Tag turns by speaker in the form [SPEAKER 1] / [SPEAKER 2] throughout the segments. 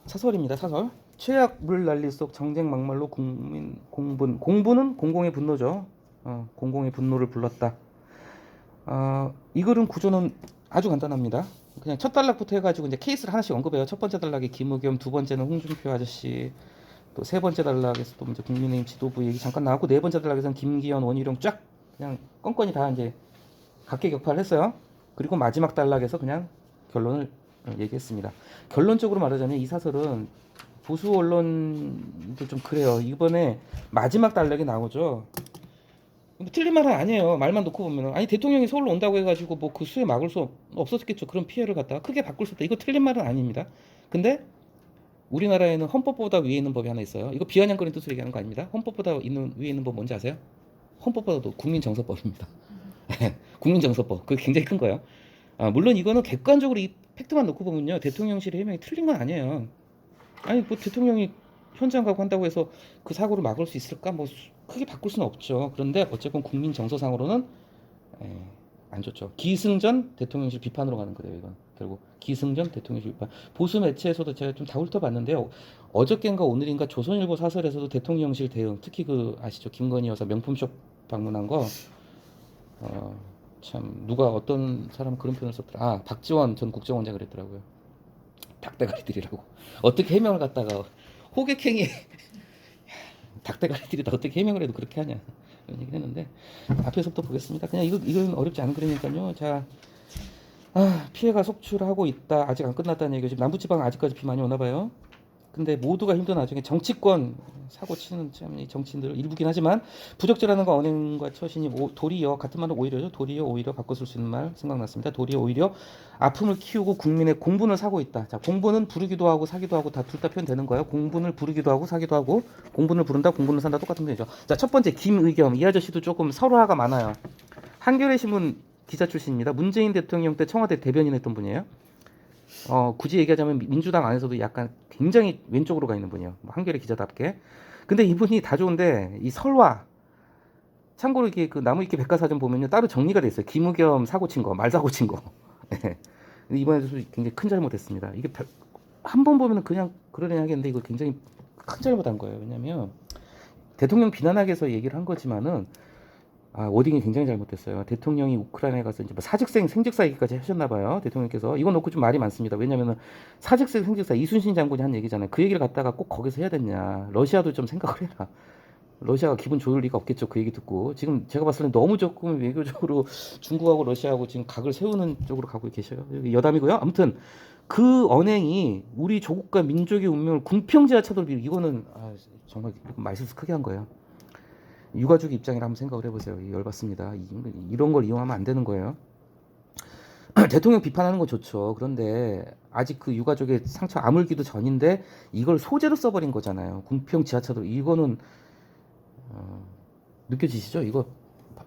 [SPEAKER 1] 사설입니다. 사설. 최악 물난리 속 정쟁 막말로 국민 공분은 공공의 분노죠. 공공의 분노를 불렀다. 이 글은 구조는 아주 간단합니다. 그냥 첫 단락부터 해가지고 이제 케이스를 하나씩 언급해요. 첫 번째 단락이 김의겸, 두 번째는 홍준표 아저씨, 또 세 번째 단락에서 또 이제 국민의힘 지도부 얘기 잠깐 나왔고, 네 번째 단락에서는 김기현, 원희룡 쫙 그냥 건건이 다 이제 각계격파를 했어요. 그리고 마지막 단락에서 그냥 결론을 얘기했습니다. 결론적으로 말하자면 이 사설은 보수 언론도 좀 그래요. 이번에 마지막 단락에 나오죠. 뭐 틀린 말은 아니에요. 말만 놓고 보면 아니 대통령이 서울로 온다고 해가지고 뭐 그 수에 막을 수 없었겠죠. 그런 피해를 갖다가 크게 바꿀 수 없다. 이거 틀린 말은 아닙니다. 근데 우리나라에는 헌법보다 위에 있는 법이 하나 있어요. 이거 비아냥거리는 뜻으로 얘기하는 거 아닙니다. 헌법보다 위에 있는 법 뭔지 아세요? 헌법보다도 국민정서법입니다. 국민정서법. 그게 굉장히 큰 거예요. 물론 이거는 객관적으로 이 팩트만 놓고 보면요, 대통령실의 해명이 틀린 건 아니에요. 아니 뭐 대통령이 현장 가고 한다고 해서 그 사고를 막을 수 있을까? 뭐 크게 바꿀 수는 없죠. 그런데 어쨌건 국민 정서상으로는 안 좋죠. 기승전 대통령실 비판으로 가는 거예요. 이건 결국 기승전 대통령실 비판. 보수 매체에서도 제가 좀 다 훑어봤는데요. 어저께인가 오늘인가 조선일보 사설에서도 대통령실 대응, 특히 그 아시죠, 김건희 여사 명품숍 방문한 거, 참 누가 어떤 사람 그런 표현을 썼더라. 박지원 전 국정원장 그랬더라고요. 닭대가리들이라고. 어떻게 해명을 갖다가 호객행위 닭대가리들이 다 어떻게 해명을 해도 그렇게 하냐, 이런 얘기를 했는데, 앞에서부터 보겠습니다. 그냥 이건 어렵지 않은 그러니까요. 자, 피해가 속출하고 있다. 아직 안 끝났다는 얘기죠. 지금 남부지방 아직까지 비 많이 오나 봐요. 근데 모두가 힘든 와중에 정치권 사고 치는 참 이 정치인들 일부긴 하지만, 부적절함과 언행과 처신이 도리어, 같은 말은 오히려죠. 도리어 오히려 바꿔 쓸 수 있는 말 생각났습니다. 도리어 오히려 아픔을 키우고 국민의 공분을 사고 있다. 자, 공분은 부르기도 하고 사기도 하고 다 둘 다 표현되는 거예요. 공분을 부르기도 하고 사기도 하고, 공분을 부른다, 공분을 산다, 똑같은 표현이죠. 자, 첫 번째 김의겸, 이 아저씨도 조금 설화가 많아요. 한겨레 신문 기자 출신입니다. 문재인 대통령 때 청와대 대변인 했던 분이에요. 굳이 얘기하자면 민주당 안에서도 약간 굉장히 왼쪽으로 가 있는 분이에요. 한겨레 기자답게. 근데 이분이 다 좋은데 이 설화, 참고로 이게 그 나무위키 백과사전 보면요, 따로 정리가 돼 있어요. 김의겸 사고 친 거, 말 사고 친 거. 근데 이번에도 굉장히 큰 잘못했습니다. 이게 한 번 보면 그냥 그러려니 하겠는데, 이거 굉장히 큰 잘못한 거예요. 왜냐면 대통령 비난하기 위해서 얘기를 한 거지만은, 워딩이 굉장히 잘못됐어요. 대통령이 우크라이나에 가서 이제 뭐 사직생 생직사 얘기까지 하셨나 봐요. 대통령께서. 이거 놓고 좀 말이 많습니다. 왜냐면은 사직생 생직사, 이순신 장군이 한 얘기잖아요. 그 얘기를 갖다가 꼭 거기서 해야 됐냐. 러시아도 좀 생각을 해라. 러시아가 기분 좋을 리가 없겠죠. 그 얘기 듣고. 지금 제가 봤을 때 너무 조금 외교적으로 중국하고 러시아하고 지금 각을 세우는 쪽으로 가고 계셔요. 여기 여담이고요. 아무튼 그 언행이 우리 조국과 민족의 운명을 궁평지하차도록, 이거는 정말 말실수 크게 한 거예요. 유가족 입장이라 한번 생각을 해보세요. 열받습니다. 이런 걸 이용하면 안 되는 거예요. 대통령 비판하는 건 좋죠. 그런데 아직 그 유가족의 상처 아물기도 전인데 이걸 소재로 써버린 거잖아요. 궁평 지하차도. 이거는 느껴지시죠? 이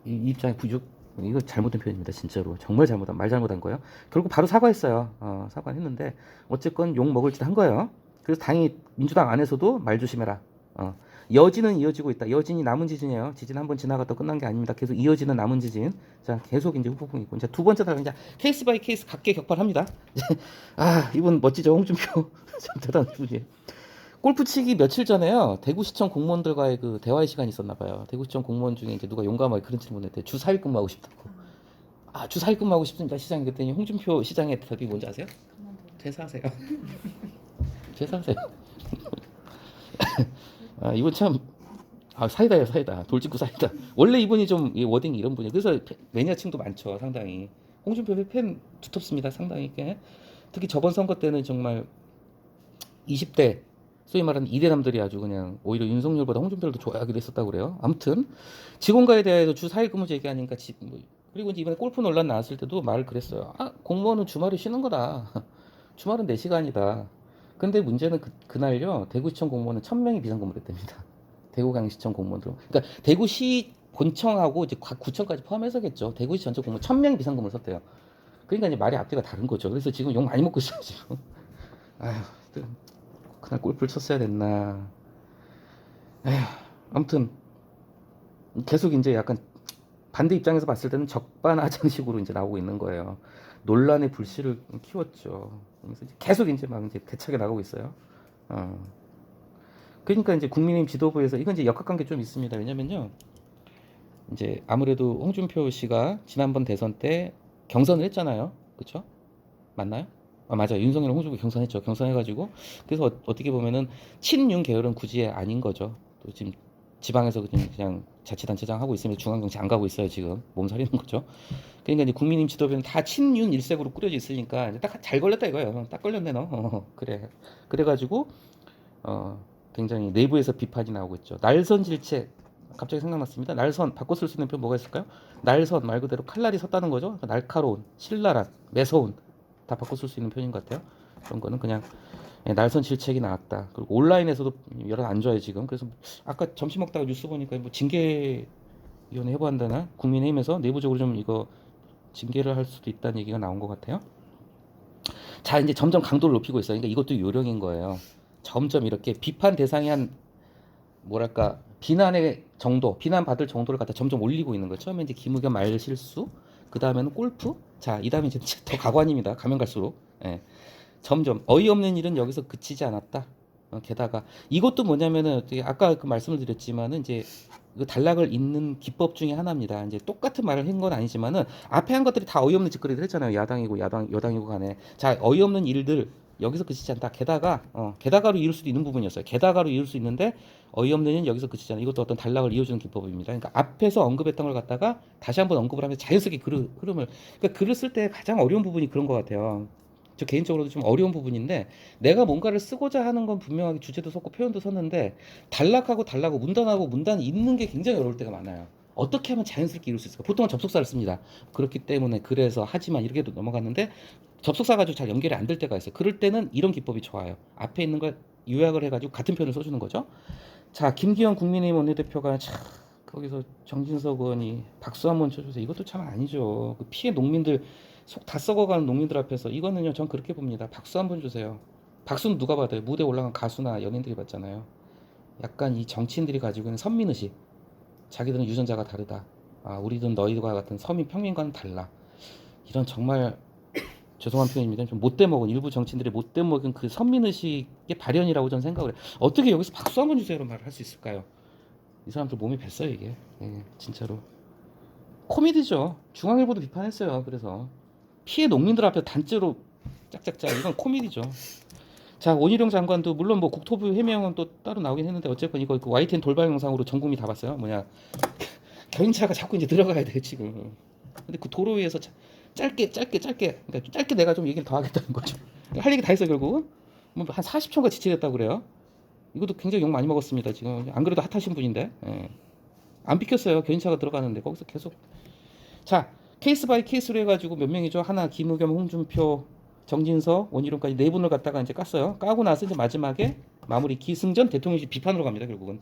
[SPEAKER 1] 입장의 부족. 이거 잘못된 표현입니다. 진짜로 정말 말 잘못한 거예요. 결국 바로 사과했어요. 사과는 했는데 어쨌건 욕 먹을 짓 한 거예요. 그래서 당연히 민주당 안에서도 말 조심해라. 여진은 이어지고 있다. 여진이 남은 지진이에요. 지진 한번 지나갔다 끝난 게 아닙니다. 계속 이어지는 남은 지진. 자, 계속 이제 후폭풍이 있고. 자, 두 번째 단락 이제 케이스 바이 케이스 각계 격발합니다. 이분 멋지죠, 홍준표. 참 대단한 분이에요. 골프 치기 며칠 전에요, 대구시청 공무원들과의 그 대화의 시간이 있었나 봐요. 대구시청 공무원 중에 이제 누가 용감하게 그런 질문을 했대. 주 4일 근무하고 싶다고. 주 4일 근무하고 싶습니다, 시장이. 그랬더니 홍준표 시장의 대답이 뭔지 아세요? 퇴사하세요. 퇴사하세요. 이분 참, 사이다예요, 사이다. 돌직구 사이다. 원래 이분이 좀 워딩이 이런 분이에요. 그래서 매니아층도 많죠, 상당히. 홍준표 팬 두텁습니다, 상당히. 특히 저번 선거 때는 정말 20대, 소위 말하는 이대남들이 아주 그냥 오히려 윤석열보다 홍준표를 더 좋아하기도 했었다고 그래요. 아무튼 직원가에 대해서 주 4일 근무제 얘기하니까 그리고 이제 이번에 골프 논란 나왔을 때도 말을 그랬어요. 공무원은 주말에 쉬는 거다. 주말은 4시간이다. 근데 문제는 그날요, 대구시청 공무원은 1000명이 비상근무를 했답니다. 대구광역시청 공무원들. 그러니까 대구시 본청하고 이제 각 구청까지 포함해서겠죠. 대구시 전체 공무원 1000명이 비상근무를 썼대요. 그러니까 이제 말이 앞뒤가 다른 거죠. 그래서 지금 욕 많이 먹고 있어요, 지금. 그날 골프를 쳤어야 됐나. 아무튼 계속 이제 약간 반대 입장에서 봤을 때는 적반하장식으로 이제 나오고 있는 거예요. 논란의 불씨를 키웠죠. 그래서 이제 계속 이제 막 이제 대차게 나가고 있어요. 어. 그러니까 이제 국민의힘 지도부에서 이건 이제 역학관계 좀 있습니다. 왜냐면요, 이제 아무래도 홍준표 씨가 지난번 대선 때 경선을 했잖아요. 그렇죠? 맞나요? 아, 맞아요. 윤석열 홍준표 경선했죠. 경선해가지고 그래서 어떻게 보면은 친윤 계열은 굳이 아닌 거죠. 또 지금 지방에서 그냥 자치단체장 하고 있으면서 중앙정치 안 가고 있어요. 지금 몸살이는 거죠. 그러니까 이제 국민의힘 지도부는 다 친윤 일색으로 꾸려져 있으니까 딱 잘 걸렸다 이거예요. 딱 걸렸네 너. 그래. 그래가지고 굉장히 내부에서 비판이 나오고 있죠. 날선 질책 갑자기 생각났습니다. 날선 바꿔 쓸 수 있는 표현 뭐가 있을까요? 날선 말 그대로 칼날이 섰다는 거죠. 그러니까 날카로운, 신랄한, 매서운 다 바꿔 쓸 수 있는 표현인 것 같아요. 그런 거는 그냥 날선 질책이 나왔다. 그리고 온라인에서도 여론 안 좋아요 지금. 그래서 아까 점심 먹다가 뉴스 보니까 뭐 징계위원회 해부한다나 국민의힘에서 내부적으로 좀 이거 징계를 할 수도 있다는 얘기가 나온 것 같아요. 자, 이제 점점 강도를 높이고 있어요. 그러니까 이것도 요령인 거예요. 점점 이렇게 비판 대상이 한 뭐랄까 비난의 정도, 비난받을 정도를 갖다 점점 올리고 있는 거예요. 처음에 이제 김의겸 말 실수, 그 다음에는 골프, 자, 이 다음에 이제 더 가관입니다. 가면 갈수록. 예. 점점 어이없는 일은 여기서 그치지 않았다. 게다가 이것도 뭐냐면은 아까 그 말씀을 드렸지만은 이제 그 단락을 잇는 기법 중에 하나입니다. 이제 똑같은 말을 한 건 아니지만은 앞에 한 것들이 다 어이없는 짓거리를 했잖아요. 야당이고 여당이고 간에. 자, 어이없는 일들 여기서 그치지 않다. 게다가로 이을 수도 있는 부분이었어요. 게다가로 이을 수 있는데 어이없는 일은 여기서 그치지 않아. 이것도 어떤 단락을 이어주는 기법입니다. 그러니까 앞에서 언급했던 걸 갖다가 다시 한번 언급을 하면서 자연스럽게 흐름을. 그러니까 글을 쓸 때 가장 어려운 부분이 그런 것 같아요. 저 개인적으로도 좀 어려운 부분인데 내가 뭔가를 쓰고자 하는 건 분명하게 주제도 썼고 표현도 썼는데 단락하고 문단하고 문단이 있는 게 굉장히 어려울 때가 많아요. 어떻게 하면 자연스럽게 이룰 수 있을까? 보통은 접속사를 씁니다. 그렇기 때문에 그래서 하지만 이렇게도 넘어갔는데 접속사 가지고 잘 연결이 안 될 때가 있어요. 그럴 때는 이런 기법이 좋아요. 앞에 있는 걸 요약을 해가지고 같은 표현을 써주는 거죠. 자, 김기현 국민의힘 원내대표가 참 거기서 정진석 의원이 박수 한번 쳐줘서 이것도 참 아니죠. 그 피해 농민들 속 다 썩어가는 농민들 앞에서 이거는요, 전 그렇게 봅니다. 박수 한번 주세요. 박수는 누가 받아요? 무대에 올라간 가수나 연예인들이 받잖아요. 약간 이 정치인들이 가지고 있는 선민의식. 자기들은 유전자가 다르다. 아, 우리는 너희와 같은 서민 평민과는 달라. 이런 정말 죄송한 표현입니다. 좀 못돼 먹은 일부 정치인들이 못돼 먹은 그 선민의식의 발현이라고 저는 생각을 해요. 어떻게 여기서 박수 한번 주세요 이런 말을 할 수 있을까요? 이 사람들 몸이 뱄어요 이게. 진짜로 코미디죠. 중앙일보도 비판했어요. 그래서 피해 농민들 앞에 단죄로 짝짝짝 이건 코미디죠. 자, 원희룡 장관도 물론 뭐 국토부 해명은 또 따로 나오긴 했는데 어쨌건 이거 그 YTN 돌발 영상으로 전 국민이 다 봤어요. 뭐냐 경차가 자꾸 이제 들어가야 돼 지금. 근데 그 도로 위에서 짧게 그러니까 짧게 내가 좀 얘기를 더 하겠다는 거죠. 할 얘기 다 했어 결국. 뭐한 40초가 지체됐다고 그래요. 이것도 굉장히 욕 많이 먹었습니다 지금. 안 그래도 핫하신 분인데. 안 비켰어요. 견인차가 들어가는데 거기서 계속. 자, 케이스 바이 케이스로 해가지고 몇 명이죠? 하나 김의겸, 홍준표, 정진석, 원희룡까지 네 분을 갖다가 이제 깠어요. 까고 나서 이제 마지막에 마무리 기승전 대통령실 비판으로 갑니다 결국은.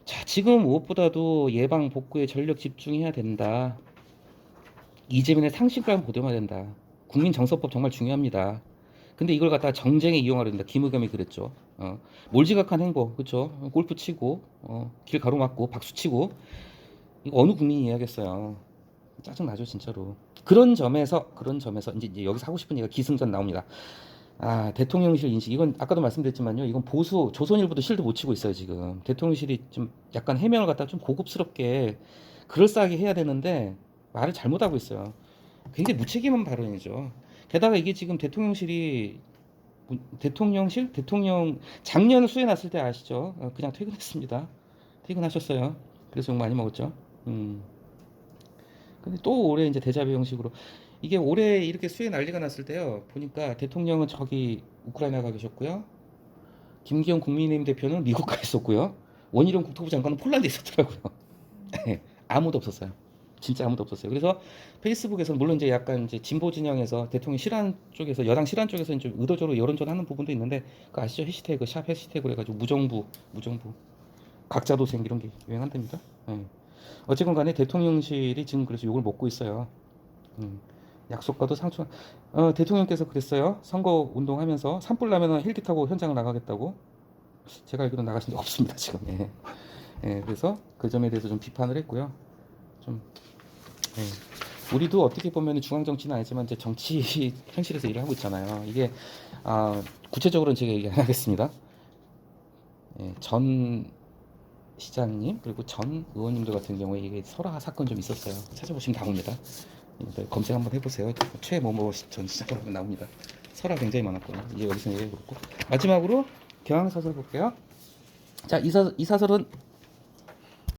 [SPEAKER 1] 자, 지금 무엇보다도 예방 복구에 전력 집중해야 된다. 이재민의 상식과는 보듬어야 된다. 국민 정서법 정말 중요합니다. 근데 이걸 갖다가 정쟁에 이용하려 된다. 김의겸이 그랬죠. 몰지각한 행보, 그렇죠? 골프 치고, 길 가로막고, 박수 치고, 이거 어느 국민이 이해하겠어요. 짜증 나죠, 진짜로. 그런 점에서 이제 여기서 하고 싶은 얘기가 기승전 나옵니다. 아, 대통령실 인식, 이건 아까도 말씀드렸지만요, 이건 보수 조선일보도 실드 못 치고 있어요 지금. 대통령실이 좀 약간 해명을 갖다 좀 고급스럽게 그럴싸하게 해야 되는데 말을 잘못하고 있어요. 굉장히 무책임한 발언이죠. 게다가 이게 지금 대통령 작년 수해 났을 때 아시죠? 그냥 퇴근했습니다. 퇴근하셨어요. 그래서 욕 많이 먹었죠. 근데 또 올해 이제 대자뷰 형식으로 이게 올해 이렇게 수해 난리가 났을 때요. 보니까 대통령은 저기 우크라이나 가 계셨고요. 김기현 국민의힘 대표는 미국 가 있었고요. 원희룡 국토부 장관은 폴란드에 있었더라고요. 아무도 없었어요. 진짜 아무도 없었어요. 그래서 페이스북에서 물론 이제 약간 이제 진보 진영에서 대통령 실한 쪽에서 여당 실한 쪽에서 좀 의도적으로 여론전하는 부분도 있는데 그 아시죠? 해시태그 샵 해시태그로 해가지고 무정부 각자 도생 이런 게 유행한답니다. 어쨌건 간에 대통령실이 지금 그래서 욕을 먹고 있어요. 약속과도 상충. 대통령께서 그랬어요. 선거 운동하면서 산불 나면 헬기 타고 현장을 나가겠다고. 제가 알기로 나가신 적 없습니다 지금. 그래서 그 점에 대해서 좀 비판을 했고요. 좀 우리도 어떻게 보면 중앙 정치는 아니지만 이제 정치 현실에서 일을 하고 있잖아요. 이게 구체적으로는 제가 얘기 안 하겠습니다. 예, 전 시장님 그리고 전 의원님들 같은 경우에 이게 설화 사건 좀 있었어요. 찾아보시면 나옵니다. 검색 한번 해보세요. 최某某전 시장으로 하면 나옵니다. 설화 굉장히 많았거든요. 이제 여기서 얘기해 볼고 마지막으로 경향사설 볼게요. 자, 이 사설은